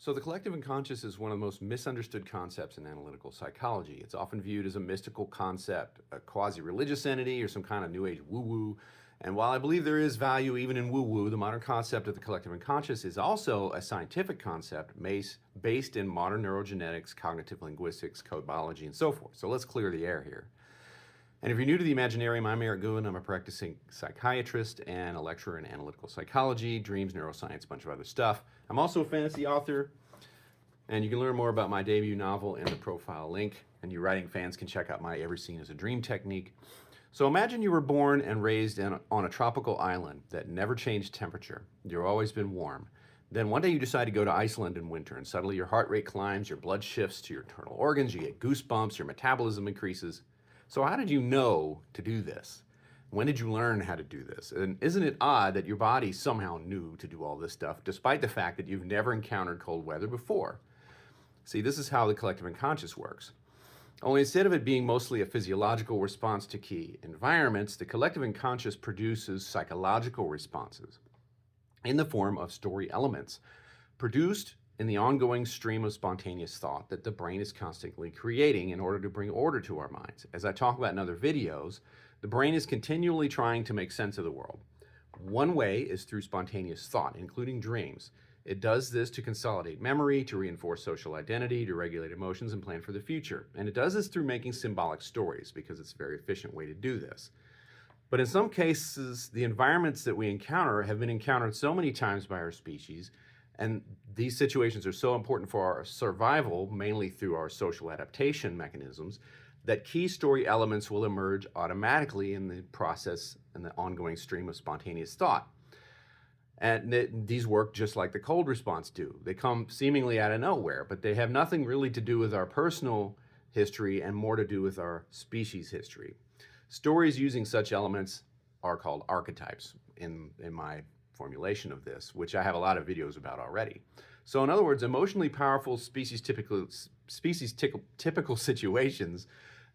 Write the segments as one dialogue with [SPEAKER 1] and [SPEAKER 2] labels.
[SPEAKER 1] So, the collective unconscious is one of the most misunderstood concepts in analytical psychology. It's often viewed as a mystical concept, a quasi religious entity, or some kind of new age woo woo. And while I believe there is value even in woo woo, the modern concept of the collective unconscious is also a scientific concept based in modern neurogenetics, cognitive linguistics, code biology, and so forth. So, let's clear the air here. And if you're new to the Imaginarium, I'm Eric Goodwin. I'm a practicing psychiatrist and a lecturer in analytical psychology, dreams, neuroscience, a bunch of other stuff. I'm also a fantasy author, and you can learn more about my debut novel in the profile link. And you writing fans can check out my Every Scene is a Dream technique. So imagine you were born and raised on a tropical island that never changed temperature. You've always been warm. Then one day you decide to go to Iceland in winter, and suddenly your heart rate climbs, your blood shifts to your internal organs, you get goosebumps, your metabolism increases. So how did you know to do this? When did you learn how to do this? And isn't it odd that your body somehow knew to do all this stuff, despite the fact that you've never encountered cold weather before? See, this is how the collective unconscious works. Only instead of it being mostly a physiological response to key environments, the collective unconscious produces psychological responses in the form of story elements produced in the ongoing stream of spontaneous thought that the brain is constantly creating in order to bring order to our minds. As I talk about in other videos, the brain is continually trying to make sense of the world. One way is through spontaneous thought, including dreams. It does this to consolidate memory, to reinforce social identity, to regulate emotions, and plan for the future. And it does this through making symbolic stories, because it's a very efficient way to do this. But in some cases, the environments that we encounter have been encountered so many times by our species, and these situations are so important for our survival, mainly through our social adaptation mechanisms, that key story elements will emerge automatically in the process and the ongoing stream of spontaneous thought. And these work just like the cold response do. They come seemingly out of nowhere, but they have nothing really to do with our personal history and more to do with our species history. Stories using such elements are called archetypes in my formulation of this, which I have a lot of videos about already. So in other words, emotionally powerful species-typical situations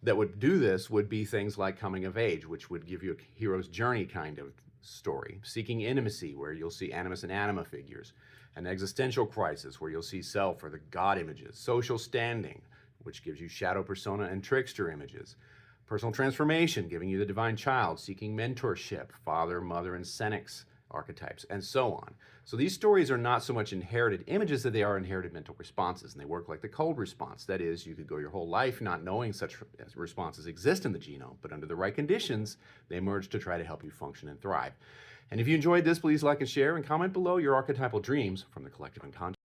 [SPEAKER 1] that would do this would be things like coming of age, which would give you a hero's journey kind of story, seeking intimacy, where you'll see animus and anima figures, an existential crisis, where you'll see self or the God images, social standing, which gives you shadow persona and trickster images, personal transformation, giving you the divine child, seeking mentorship, father, mother, and senex archetypes, and so on. So these stories are not so much inherited images that they are inherited mental responses, and they work like the cold response. That is, you could go your whole life not knowing such responses exist in the genome, but under the right conditions, they emerge to try to help you function and thrive. And if you enjoyed this, please like and share, and comment below your archetypal dreams from the collective unconscious.